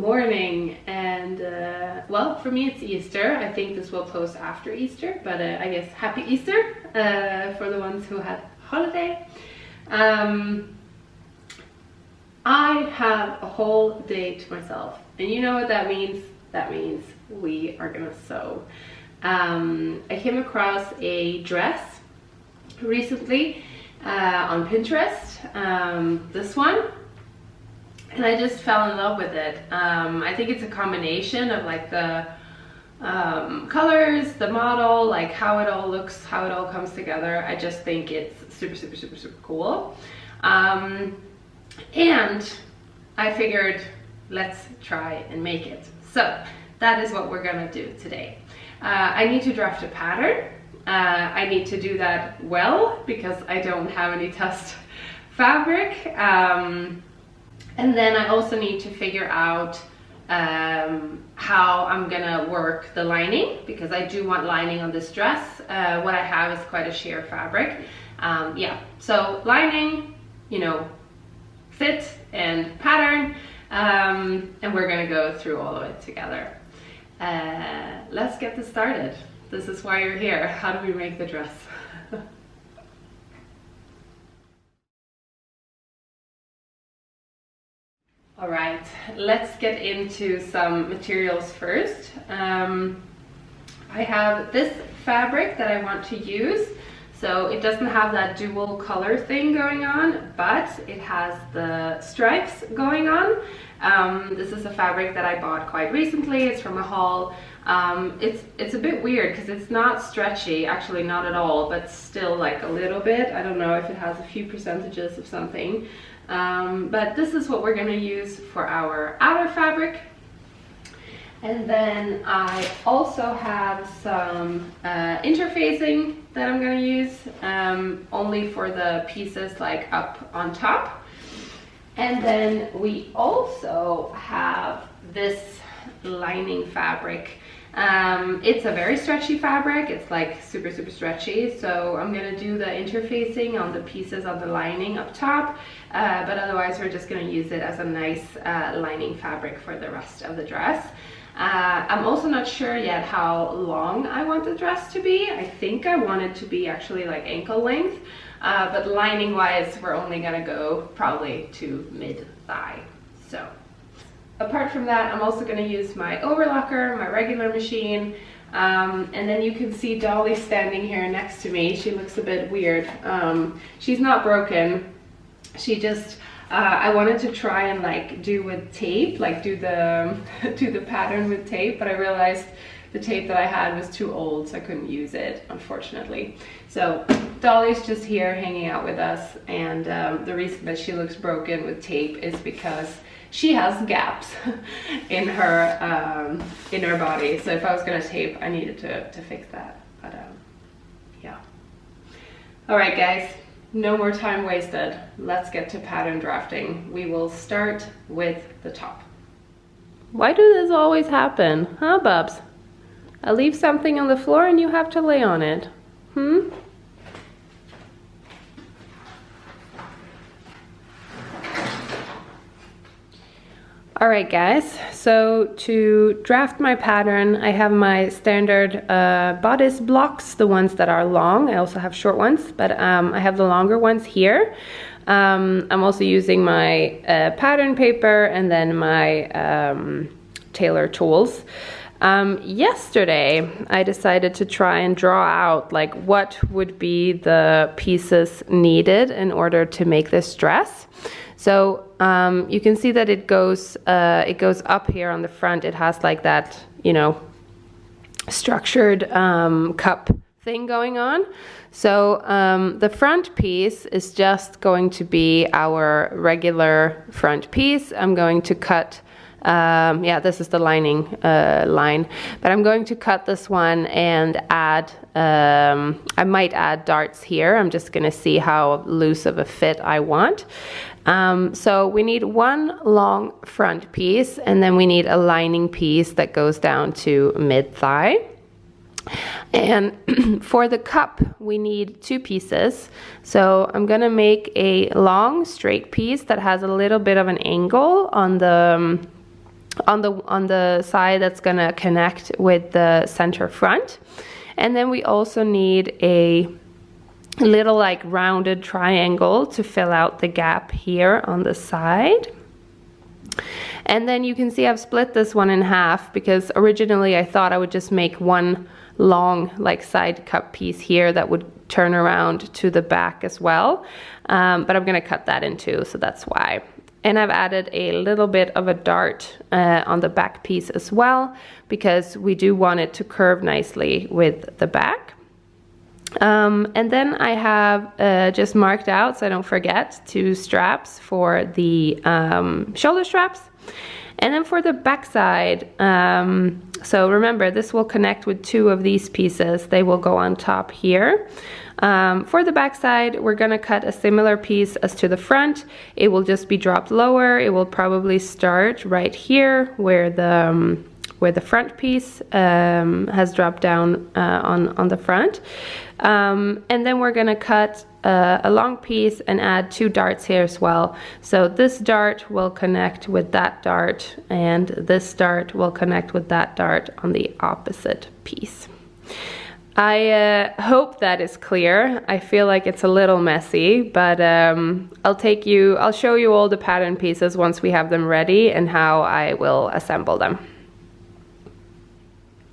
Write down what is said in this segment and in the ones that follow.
morning, and well, for me it's Easter. I think this will post after Easter, but I guess happy Easter for the ones who had holiday. I have a whole day to myself, and you know what that means? That means we are gonna sew. I came across a dress recently on Pinterest, this one, and I just fell in love with it. I think it's a combination of like the colors, the model, like how it all looks, how it all comes together. I just think it's super cool. And I figured let's try and make it. So that is what we're gonna do today. I need to draft a pattern. I need to do that well because I don't have any test fabric. And then I also need to figure out how I'm gonna work the lining, because I do want lining on this dress. What I have is quite a sheer fabric. Yeah, so lining, you know, fit and pattern, and we're gonna go through all of it together. Let's get this started. This is why you're here. How do we make the dress? All right, let's get into some materials first. I have this fabric that I want to use. So it doesn't have that dual color thing going on, but it has the stripes going on. This is a fabric that I bought quite recently. It's from a haul. It's a bit weird because it's not stretchy, actually not at all, but still like a little bit. I don't know if it has a few percentages of something. But this is what we're gonna use for our outer fabric. And then I also have some interfacing that I'm gonna use, only for the pieces like up on top. And then we also have this lining fabric. It's a very stretchy fabric. It's like super stretchy. So I'm gonna do the interfacing on the pieces of the lining up top, but otherwise we're just gonna use it as a nice lining fabric for the rest of the dress. I'm also not sure yet how long I want the dress to be. I think I want it to be actually like ankle length, but lining wise we're only gonna go probably to mid thigh. So apart from that, I'm also gonna use my overlocker, my regular machine, and then you can see Dolly standing here next to me. She looks a bit weird. She's not broken. She just, I wanted to try and like do with tape, like do the pattern with tape, but I realized the tape that I had was too old, so I couldn't use it, unfortunately. So Dolly's just here hanging out with us, and the reason that she looks broken with tape is because she has gaps in her body. So if I was gonna tape, I needed to fix that. But yeah. All right, guys. No more time wasted. Let's get to pattern drafting. We will start with the top. Why do this always happen, huh, Bubs? I leave something on the floor and you have to lay on it. Alright guys, so to draft my pattern, I have my standard bodice blocks, the ones that are long. I also have short ones, but I have the longer ones here. I'm also using my pattern paper and then my tailor tools. Yesterday I decided to try and draw out like what would be the pieces needed in order to make this dress. So you can see that it goes up here on the front. It has like that, you know, structured cup thing going on. So the front piece is just going to be our regular front piece. I'm going to cut, yeah, this is the lining line, but I'm going to cut this one and add, I might add darts here. I'm just gonna see how loose of a fit I want. So we need one long front piece, and then we need a lining piece that goes down to mid-thigh. And for the cup, we need two pieces. So I'm gonna make a long straight piece that has a little bit of an angle on on the side that's gonna connect with the center front. And then we also need a little like rounded triangle to fill out the gap here on the side. And then you can see I've split this one in half because originally I thought I would just make one long like side cup piece here that would turn around to the back as well. But I'm gonna cut that in two, so that's why. And I've added a little bit of a dart on the back piece as well, because we do want it to curve nicely with the back. And then I have just marked out, so I don't forget, 2 straps for the shoulder straps. And then for the back side, so remember, this will connect with 2 of these pieces. They will go on top here. For the back side, we're gonna cut a similar piece as to the front. It will just be dropped lower. It will probably start right here where the front piece has dropped down on the front. And then we're gonna cut a long piece and add 2 darts here as well. So this dart will connect with that dart, and this dart will connect with that dart on the opposite piece. I hope that is clear. I feel like it's a little messy, but I'll show you all the pattern pieces once we have them ready and how I will assemble them.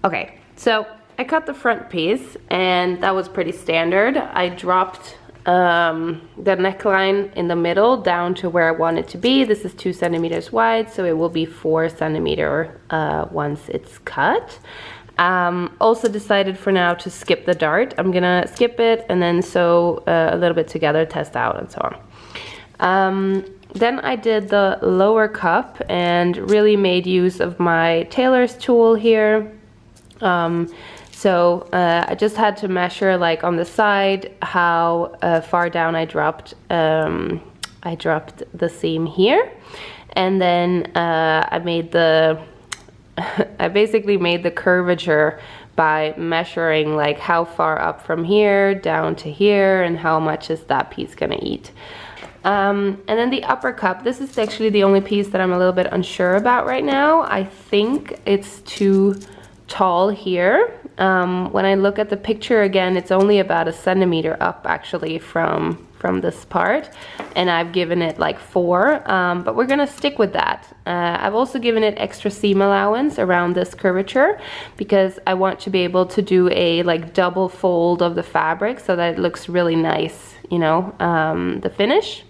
Okay, so I cut the front piece, and that was pretty standard. I dropped the neckline in the middle down to where I want it to be. This is 2 centimeters wide, so it will be 4 centimeters once it's cut. Also decided for now to skip the dart. I'm gonna skip it and then sew a little bit together, test out, and so on. Then I did the lower cup and really made use of my tailor's tool here. So I just had to measure, like on the side, how far down I dropped the seam here, and then I basically made the curvature by measuring like how far up from here down to here and how much is that piece gonna eat. And then the upper cup, this is actually the only piece that I'm a little bit unsure about right now. I think it's too tall here. When I look at the picture again, it's only about 1 centimeter up actually from this part, and I've given it like 4, but we're gonna stick with that. I've also given it extra seam allowance around this curvature because I want to be able to do a like double fold of the fabric so that it looks really nice, you know, the finish.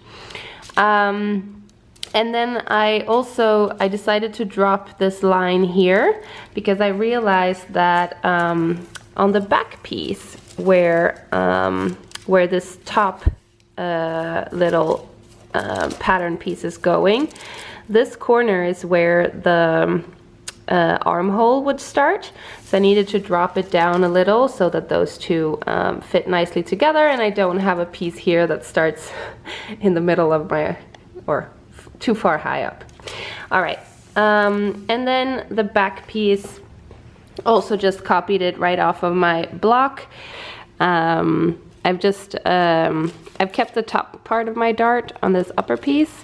And then I decided to drop this line here because I realized that on the back piece where this top little pattern piece is going, this corner is where the armhole would start. So I needed to drop it down a little so that those two fit nicely together, and I don't have a piece here that starts in the middle of my, or too far high up. All right, and then the back piece, also just copied it right off of my block. I've kept the top part of my dart on this upper piece,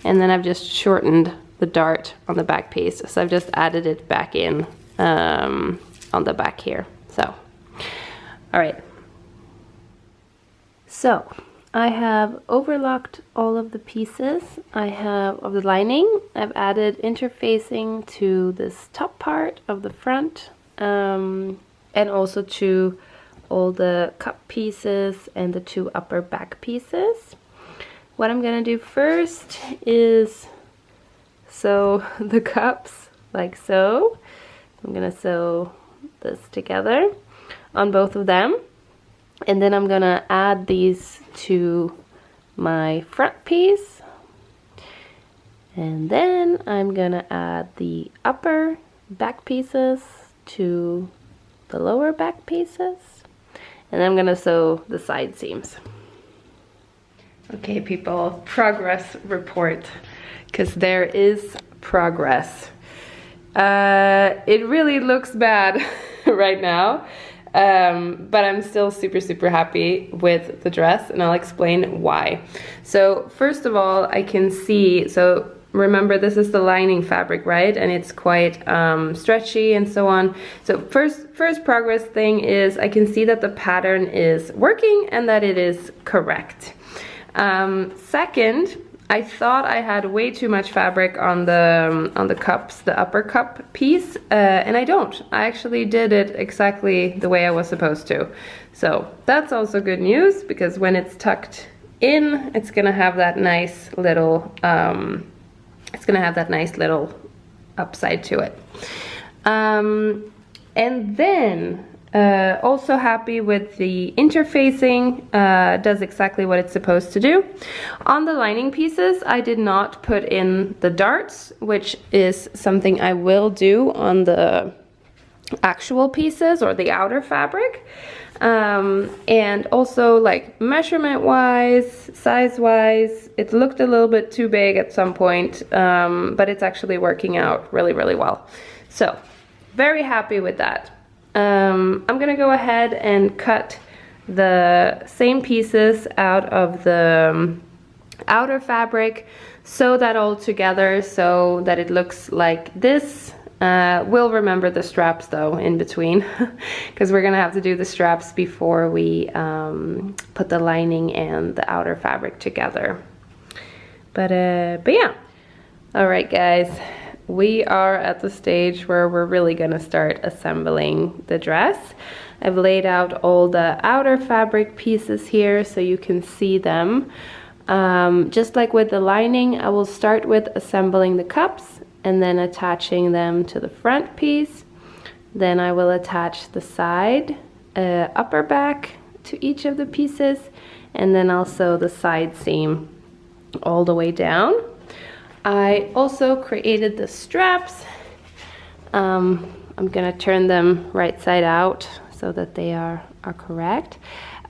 and then I've just shortened the dart on the back piece. So I've just added it back in on the back here. So, all right. So I have overlocked all of the pieces I have of the lining. I've added interfacing to this top part of the front, and also to all the cup pieces and the 2 upper back pieces. What I'm gonna do first is sew the cups like so. I'm gonna sew this together on both of them, and then I'm gonna add these to my front piece, and then I'm gonna add the upper back pieces to the lower back pieces, and I'm gonna sew the side seams. Okay people, progress report, because there is progress. It really looks bad right now, but I'm still super happy with the dress, and I'll explain why. So first of all, I can see, so remember this is the lining fabric, right? And it's quite stretchy and so on. So first progress thing is I can see that the pattern is working and that it is correct. Second, I thought I had way too much fabric on the cups, the upper cup piece, and I don't. I actually did it exactly the way I was supposed to. So that's also good news, because when it's tucked in, it's gonna have that nice little upside to it. And then also happy with the interfacing, does exactly what it's supposed to do. On the lining pieces, I did not put in the darts, which is something I will do on the actual pieces or the outer fabric. And also, like, measurement wise, size wise, it looked a little bit too big at some point, but it's actually working out really, really well. So very happy with that. I'm gonna go ahead and cut the same pieces out of the outer fabric, sew that all together so that it looks like this. We'll remember the straps though in between, because we're gonna have to do the straps before we put the lining and the outer fabric together. But yeah. All right, guys. We are at the stage where we're really gonna start assembling the dress. I've laid out all the outer fabric pieces here so you can see them. Just like with the lining, I will start with assembling the cups and then attaching them to the front piece. Then I will attach the side, upper back to each of the pieces, and then also the side seam all the way down. I also created the straps. I'm gonna turn them right side out so that they are correct.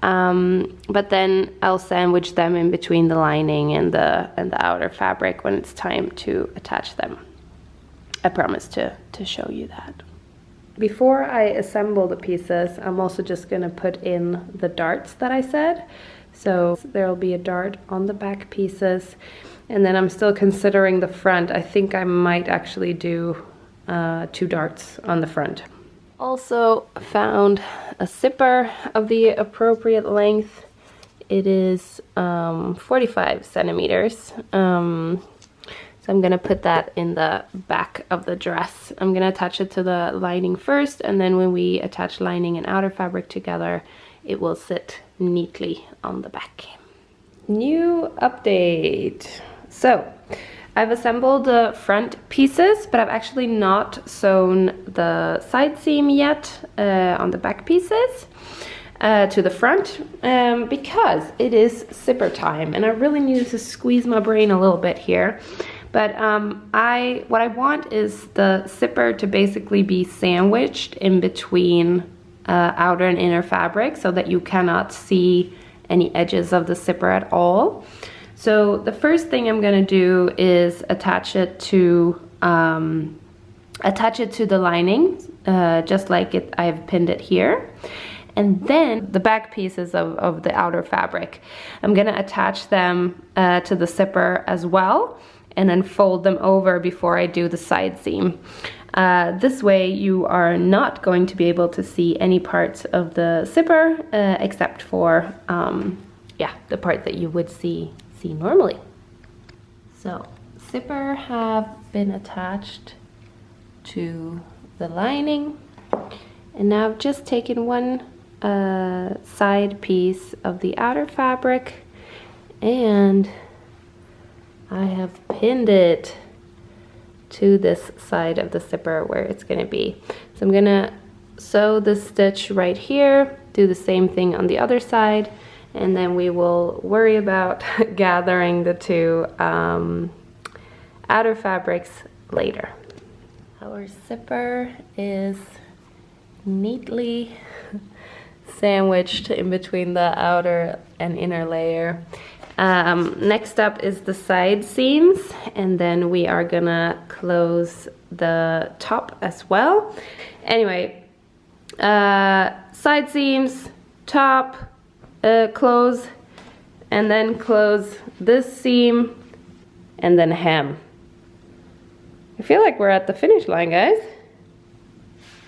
But then I'll sandwich them in between the lining and the outer fabric when it's time to attach them. I promise to show you that. Before I assemble the pieces, I'm also just gonna put in the darts that I said. So there'll be a dart on the back pieces. And then I'm still considering the front. I think I might actually do 2 darts on the front. Also found a zipper of the appropriate length. It is 45 centimeters. So I'm gonna put that in the back of the dress. I'm gonna attach it to the lining first, and then when we attach lining and outer fabric together, it will sit neatly on the back. New update. So I've assembled the front pieces, but I've actually not sewn the side seam yet on the back pieces to the front, because it is zipper time and I really needed to squeeze my brain a little bit here. But what I want is the zipper to basically be sandwiched in between outer and inner fabric so that you cannot see any edges of the zipper at all. So the first thing I'm gonna do is attach it to the lining, just like I've pinned it here. And then the back pieces of the outer fabric, I'm gonna attach them to the zipper as well, and then fold them over before I do the side seam. This way you are not going to be able to see any parts of the zipper except for the part that you would see normally. So zipper have been attached to the lining, and now I've just taken one side piece of the outer fabric and I have pinned it to this side of the zipper where it's going to be. So I'm going to sew this stitch right here, do the same thing on the other side, and then we will worry about gathering the 2 outer fabrics later. Our zipper is neatly sandwiched in between the outer and inner layer. Next up is the side seams, and then we are gonna close the top as well. Anyway, side seams, top, close, and then close this seam, and then hem. I feel like we're at the finish line, guys.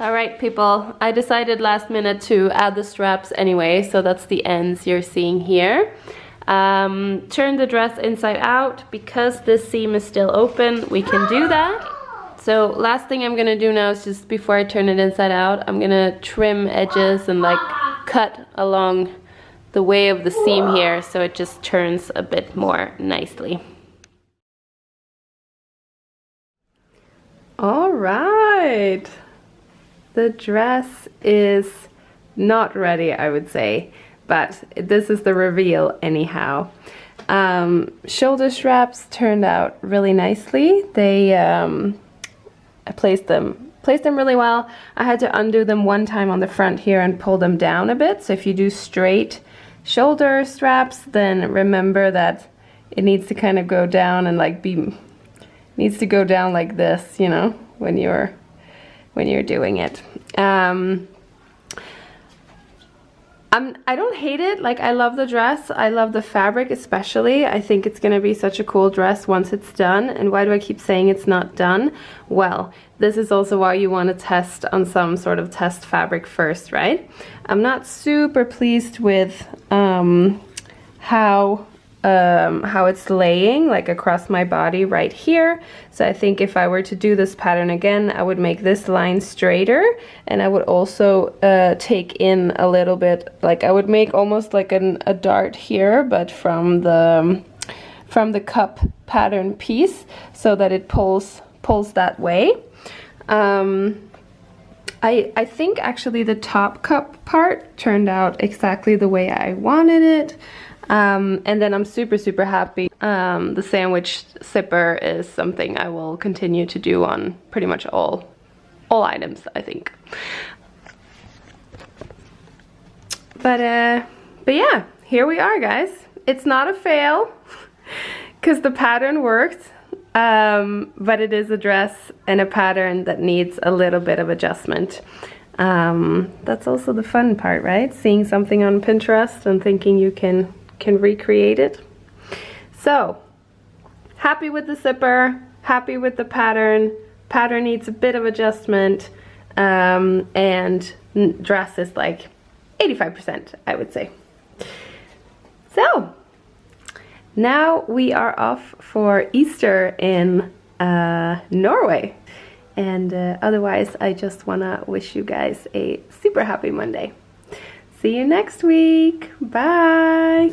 All right, people, I decided last minute to add the straps anyway, so that's the ends you're seeing here. Turn the dress inside out. Because this seam is still open, we can do that. So last thing I'm gonna do now is just before I turn it inside out, I'm gonna trim edges and like cut along the way of the seam here so it just turns a bit more nicely. All right. The dress is not ready, I would say, but this is the reveal anyhow. Shoulder straps turned out really nicely. They, I placed them really well. I had to undo them one time on the front here and pull them down a bit. So if you do straight shoulder straps, then remember that it needs to kind of go down and like needs to go down like this, you know, when you're doing it. I don't hate it. Like, I love the dress. I love the fabric especially. I think it's gonna be such a cool dress once it's done. And why do I keep saying it's not done? Well, this is also why you want to test on some sort of test fabric first, right? I'm not super pleased with how it's laying like across my body right here. So I think if I were to do this pattern again, I would make this line straighter, and I would also take in a little bit, like I would make almost like a dart here, but from the cup pattern piece, so that it pulls that way. I think actually the top cup part turned out exactly the way I wanted it. And then I'm super happy. The sandwich zipper is something I will continue to do on pretty much all items, I think. But yeah, here we are, guys. It's not a fail because the pattern worked, but it is a dress and a pattern that needs a little bit of adjustment. That's also the fun part, right? Seeing something on Pinterest and thinking you can recreate it. So happy with the zipper, happy with the pattern. Pattern needs a bit of adjustment, and dress is like 85%, I would say. So now we are off for Easter in Norway, and otherwise I just wanna wish you guys a super happy Monday. See you next week. Bye.